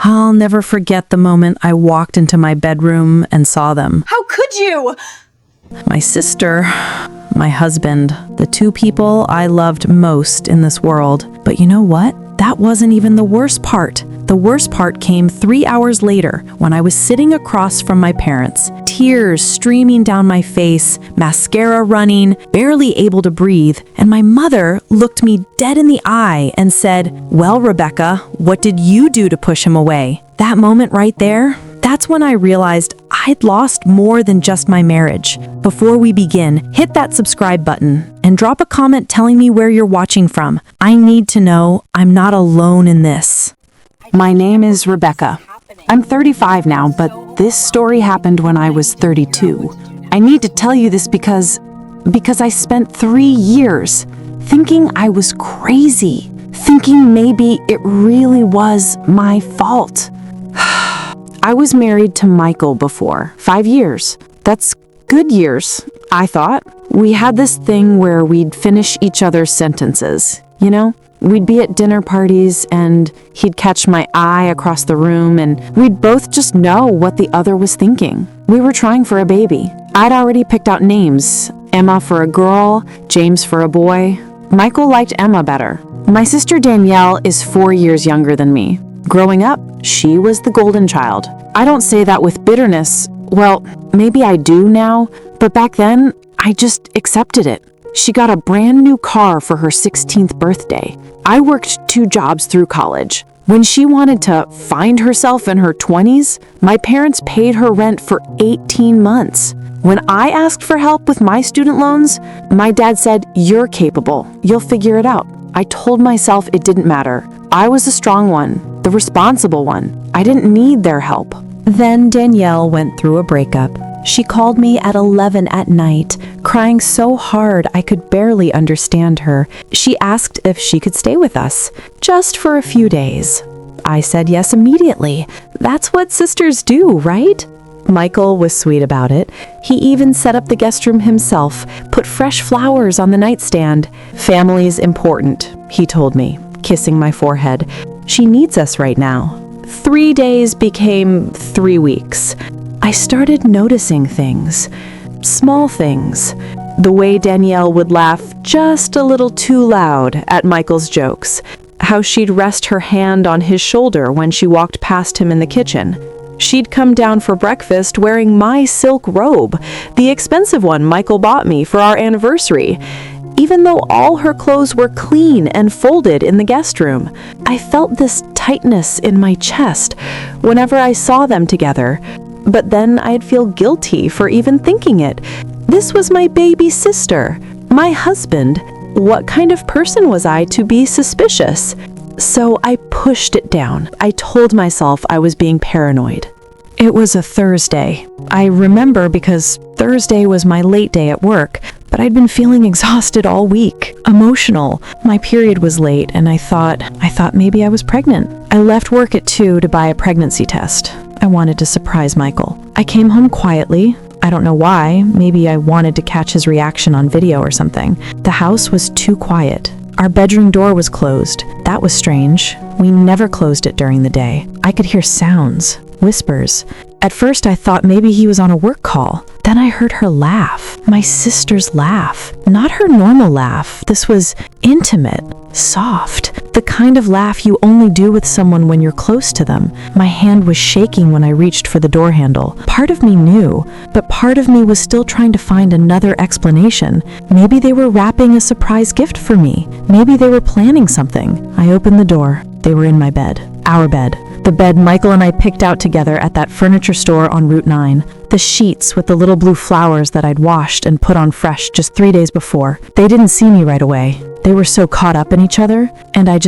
I'll never forget the moment I walked into my bedroom and saw them. How could you? My sister, my husband, the two people I loved most in this world. But you know what? That wasn't even the worst part. The worst part came 3 hours later when I was sitting across from my parents, tears streaming down my face, mascara running, barely able to breathe, and my mother looked me dead in the eye and said, "Well, Rebecca, what did you do to push him away?" That moment right there, that's when I realized I'd lost more than just my marriage. Before we begin, hit that subscribe button and drop a comment telling me where you're watching from. I need to know I'm not alone in this. My name is Rebecca. I'm 35 now, but this story happened when I was 32. I need to tell you this because I spent 3 years thinking I was crazy, thinking maybe it really was my fault. I was married to Michael before, 5 years. That's good years, I thought. We had this thing where we'd finish each other's sentences, you know? We'd be at dinner parties and he'd catch my eye across the room and we'd both just know what the other was thinking. We were trying for a baby. I'd already picked out names, Emma for a girl, James for a boy. Michael liked Emma better. My sister Danielle is 4 years younger than me. Growing up, she was the golden child. I don't say that with bitterness. Well, maybe I do now, but back then, I just accepted it. She got a brand new car for her 16th birthday. I worked 2 jobs through college. When she wanted to find herself in her 20s, my parents paid her rent for 18 months. When I asked for help with my student loans, my dad said, "You're capable. You'll figure it out." I told myself it didn't matter. I was the strong one, the responsible one. I didn't need their help. Then Danielle went through a breakup. She called me at 11 at night, crying so hard I could barely understand her. She asked if she could stay with us, just for a few days. I said yes immediately. That's what sisters do, right? Michael was sweet about it. He even set up the guest room himself, put fresh flowers on the nightstand. "Family's important," he told me, kissing my forehead. "She needs us right now." 3 days became 3 weeks. I started noticing things, small things. The way Danielle would laugh just a little too loud at Michael's jokes. How she'd rest her hand on his shoulder when she walked past him in the kitchen. She'd come down for breakfast wearing my silk robe, the expensive one Michael bought me for our anniversary. Even though all her clothes were clean and folded in the guest room, I felt this tightness in my chest whenever I saw them together. But then I'd feel guilty for even thinking it. This was my baby sister, my husband. What kind of person was I to be suspicious? So I pushed it down. I told myself I was being paranoid. It was a Thursday. I remember because Thursday was my late day at work, but I'd been feeling exhausted all week, emotional. My period was late and I thought maybe I was pregnant. I left work at 2 to buy a pregnancy test. I wanted to surprise Michael. I came home quietly. I don't know why. Maybe I wanted to catch his reaction on video or something. The house was too quiet. Our bedroom door was closed. That was strange. We never closed it during the day. I could hear sounds, whispers. At first I thought maybe he was on a work call. Then I heard her laugh. My sister's laugh. Not her normal laugh. This was intimate, soft. The kind of laugh you only do with someone when you're close to them. My hand was shaking when I reached for the door handle. Part of me knew, but part of me was still trying to find another explanation. Maybe they were wrapping a surprise gift for me. Maybe they were planning something. I opened the door. They were in my bed. Our bed. The bed Michael and I picked out together at that furniture store on Route 9. The sheets with the little blue flowers that I'd washed and put on fresh just 3 days before. They didn't see me right away. They were so caught up in each other, and I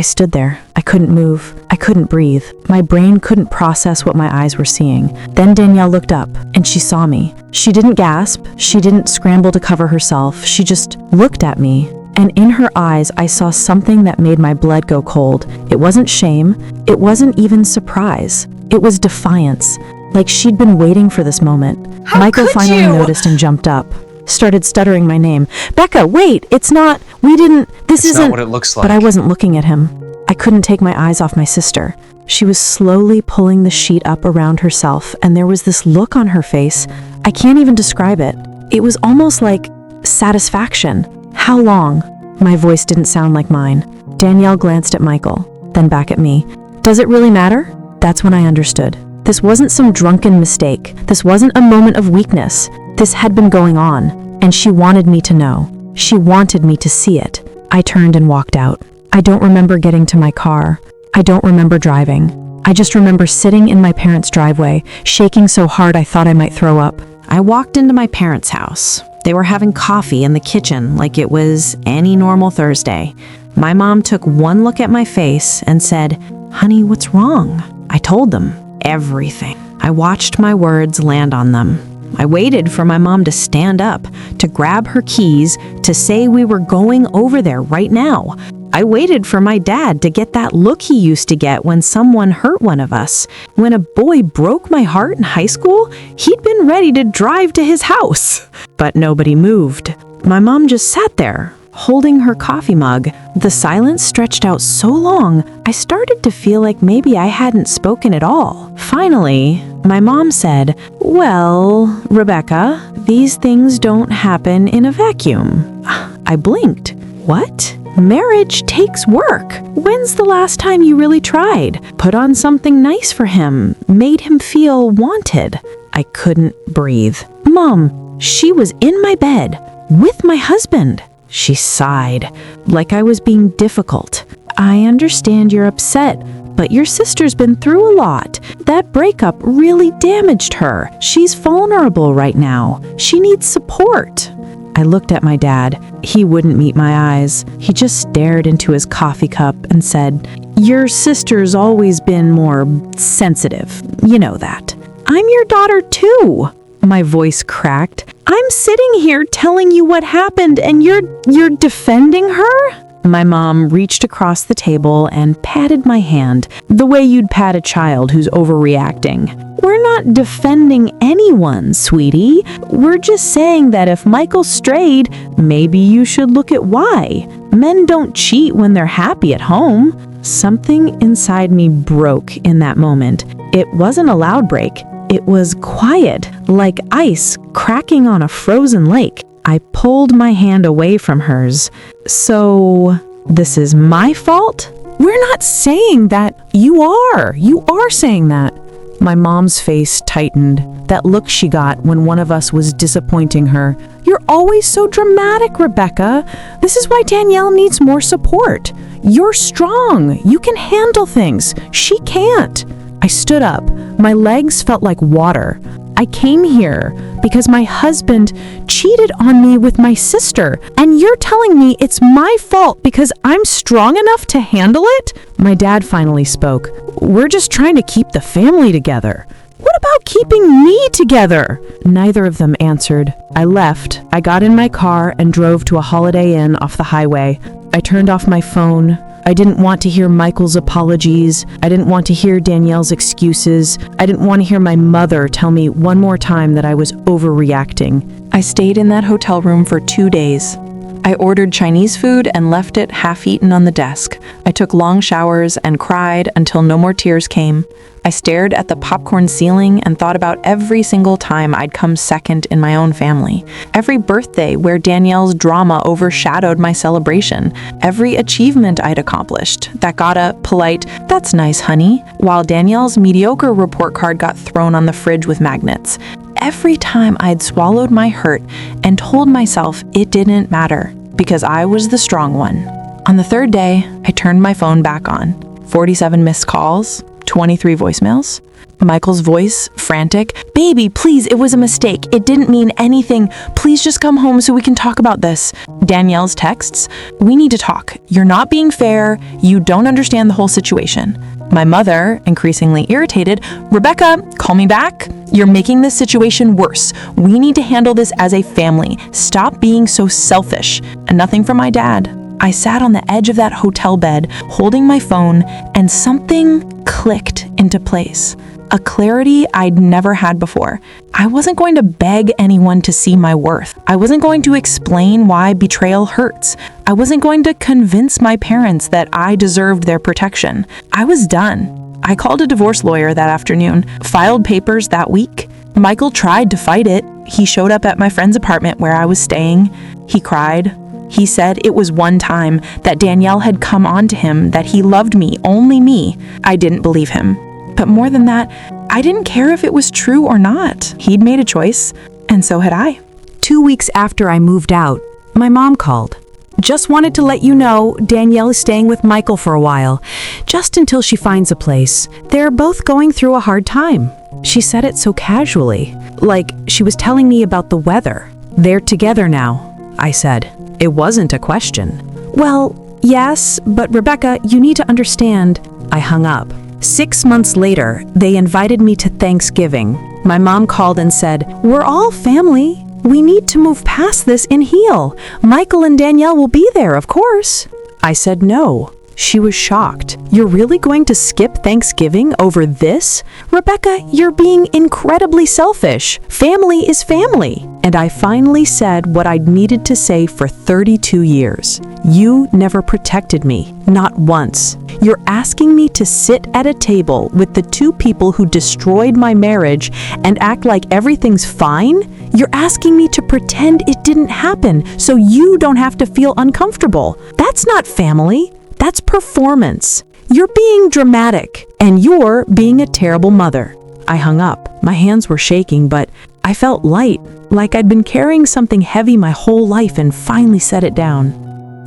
stood there. I couldn't move. I couldn't breathe. My brain couldn't process what my eyes were seeing. Then Danielle looked up, and she saw me. She didn't gasp. She didn't scramble to cover herself. She just looked at me. And in her eyes, I saw something that made my blood go cold. It wasn't shame. It wasn't even surprise. It was defiance, like she'd been waiting for this moment. Michael finally noticed and jumped up, started stuttering my name. "Becca, wait, it's not, we didn't, this isn't." Not what it looks like. But I wasn't looking at him. I couldn't take my eyes off my sister. She was slowly pulling the sheet up around herself, and there was this look on her face. I can't even describe it. It was almost like satisfaction. How long? My voice didn't sound like mine. Danielle glanced at Michael, then back at me. Does it really matter? That's when I understood. This wasn't some drunken mistake. This wasn't a moment of weakness. This had been going on, and she wanted me to know. She wanted me to see it. I turned and walked out. I don't remember getting to my car. I don't remember driving. I just remember sitting in my parents' driveway, shaking so hard I thought I might throw up. I walked into my parents' house. They were having coffee in the kitchen like it was any normal Thursday. My mom took one look at my face and said, "Honey, what's wrong?" I told them everything. I watched my words land on them. I waited for my mom to stand up, to grab her keys, to say we were going over there right now. I waited for my dad to get that look he used to get when someone hurt one of us. When a boy broke my heart in high school, he'd been ready to drive to his house. But nobody moved. My mom just sat there, holding her coffee mug. The silence stretched out so long, I started to feel like maybe I hadn't spoken at all. Finally, my mom said, "Well, Rebecca, these things don't happen in a vacuum." I blinked. What? Marriage takes work. When's the last time you really tried? Put on something nice for him, made him feel wanted. I couldn't breathe. Mom, she was in my bed with my husband. She sighed, like I was being difficult. I understand you're upset, but your sister's been through a lot. That breakup really damaged her. She's vulnerable right now. She needs support. I looked at my dad. He wouldn't meet my eyes. He just stared into his coffee cup and said, "Your sister's always been more sensitive. You know that." "I'm your daughter too." My voice cracked. "I'm sitting here telling you what happened and you're defending her?" My mom reached across the table and patted my hand, the way you'd pat a child who's overreacting. "We're not defending anyone, sweetie. We're just saying that if Michael strayed, maybe you should look at why. Men don't cheat when they're happy at home." Something inside me broke in that moment. It wasn't a loud break. It was quiet, like ice cracking on a frozen lake. I pulled my hand away from hers. "So, this is my fault?" "We're not saying that. You are. You are saying that." My mom's face tightened, that look she got when one of us was disappointing her. "You're always so dramatic, Rebecca. This is why Danielle needs more support. You're strong. You can handle things. She can't." I stood up. My legs felt like water. I came here because my husband cheated on me with my sister, and you're telling me it's my fault because I'm strong enough to handle it? My dad finally spoke. "We're just trying to keep the family together." "What about keeping me together?" Neither of them answered. I left. I got in my car and drove to a Holiday Inn off the highway. I turned off my phone. I didn't want to hear Michael's apologies. I didn't want to hear Danielle's excuses. I didn't want to hear my mother tell me one more time that I was overreacting. I stayed in that hotel room for 2 days. I ordered Chinese food and left it half-eaten on the desk. I took long showers and cried until no more tears came. I stared at the popcorn ceiling and thought about every single time I'd come second in my own family. Every birthday where Danielle's drama overshadowed my celebration. Every achievement I'd accomplished that got a polite, "That's nice, honey," while Danielle's mediocre report card got thrown on the fridge with magnets. Every time I'd swallowed my hurt and told myself it didn't matter because I was the strong one. On the third day, I turned my phone back on. 47 missed calls, 23 voicemails. Michael's voice, frantic. "Baby, please, it was a mistake. It didn't mean anything. Please just come home so we can talk about this." Danielle's texts. "We need to talk. You're not being fair. You don't understand the whole situation." My mother, increasingly irritated. "Rebecca, call me back. You're making this situation worse. We need to handle this as a family. Stop being so selfish." And nothing from my dad. I sat on the edge of that hotel bed, holding my phone, and something clicked into place. A clarity I'd never had before. I wasn't going to beg anyone to see my worth. I wasn't going to explain why betrayal hurts. I wasn't going to convince my parents that I deserved their protection. I was done. I called a divorce lawyer that afternoon, filed papers that week. Michael tried to fight it. He showed up at my friend's apartment where I was staying. He cried. He said it was one time that Danielle had come on to him, that he loved me, only me. I didn't believe him. But more than that, I didn't care if it was true or not. He'd made a choice, and so had I. 2 weeks after I moved out, my mom called. Just wanted to let you know Danielle is staying with Michael for a while, just until she finds a place. They're both going through a hard time. She said it so casually, like she was telling me about the weather. They're together now, I said. It wasn't a question. Well, yes, but Rebecca, you need to understand. I hung up. 6 months later, they invited me to Thanksgiving. My mom called and said, "We're all family. We need to move past this and heal. Michael and Danielle will be there, of course." I said no. She was shocked. "You're really going to skip Thanksgiving over this? Rebecca, you're being incredibly selfish. Family is family." And I finally said what I'd needed to say for 32 years. You never protected me, not once. You're asking me to sit at a table with the two people who destroyed my marriage and act like everything's fine? You're asking me to pretend it didn't happen so you don't have to feel uncomfortable. That's not family. That's performance. You're being dramatic, and you're being a terrible mother. I hung up. My hands were shaking, but I felt light, like I'd been carrying something heavy my whole life and finally set it down.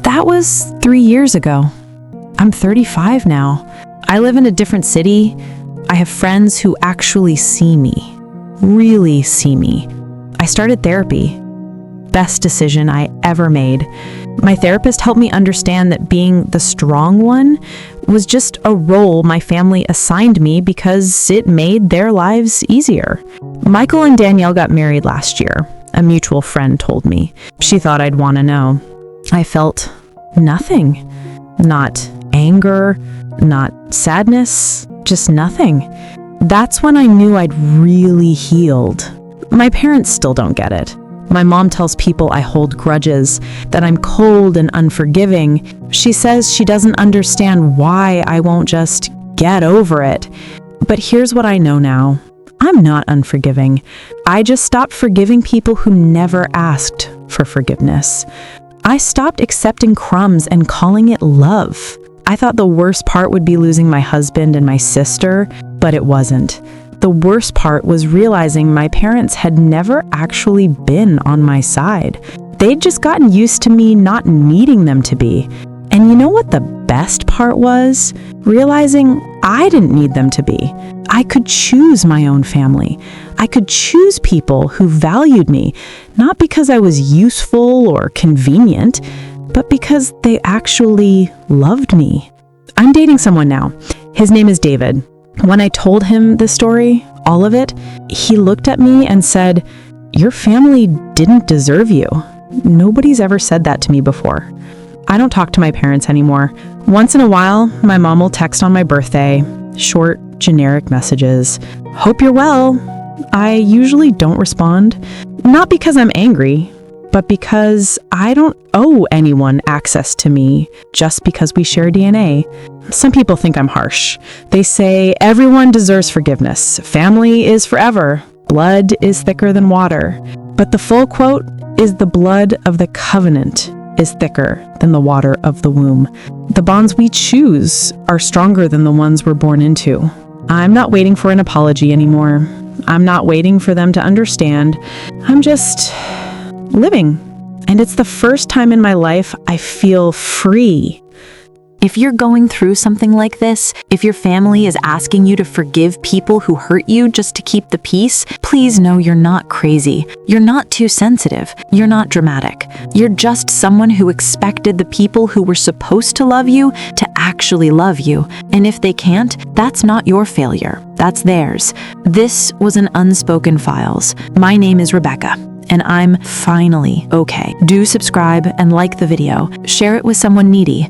That was 3 years ago. I'm 35 now. I live in a different city. I have friends who actually see me, really see me. I started therapy. Best decision I ever made. My therapist helped me understand that being the strong one was just a role my family assigned me because it made their lives easier. Michael and Danielle got married last year. A mutual friend told me. She thought I'd want to know. I felt nothing. Not anger, not sadness, just nothing. That's when I knew I'd really healed. My parents still don't get it. My mom tells people I hold grudges, that I'm cold and unforgiving. She says she doesn't understand why I won't just get over it. But here's what I know now. I'm not unforgiving. I just stopped forgiving people who never asked for forgiveness. I stopped accepting crumbs and calling it love. I thought the worst part would be losing my husband and my sister, but it wasn't. The worst part was realizing my parents had never actually been on my side. They'd just gotten used to me not needing them to be. And you know what the best part was? Realizing I didn't need them to be. I could choose my own family. I could choose people who valued me, not because I was useful or convenient, but because they actually loved me. I'm dating someone now. His name is David. When I told him the story, all of it, he looked at me and said, "Your family didn't deserve you." Nobody's ever said that to me before. I don't talk to my parents anymore. Once in a while, my mom will text on my birthday, short, generic messages. "Hope you're well." I usually don't respond, not because I'm angry, but because I don't owe anyone access to me just because we share DNA. Some people think I'm harsh. They say everyone deserves forgiveness. Family is forever. Blood is thicker than water. But the full quote is the blood of the covenant is thicker than the water of the womb. The bonds we choose are stronger than the ones we're born into. I'm not waiting for an apology anymore. I'm not waiting for them to understand. I'm just living. And it's the first time in my life I feel free. If you're going through something like this, if your family is asking you to forgive people who hurt you just to keep the peace, please know you're not crazy. You're not too sensitive. You're not dramatic. You're just someone who expected the people who were supposed to love you to actually love you. And if they can't, that's not your failure. That's theirs. This was an Unspoken Files. My name is Rebecca, and I'm finally okay. Do subscribe and like the video. Share it with someone needy.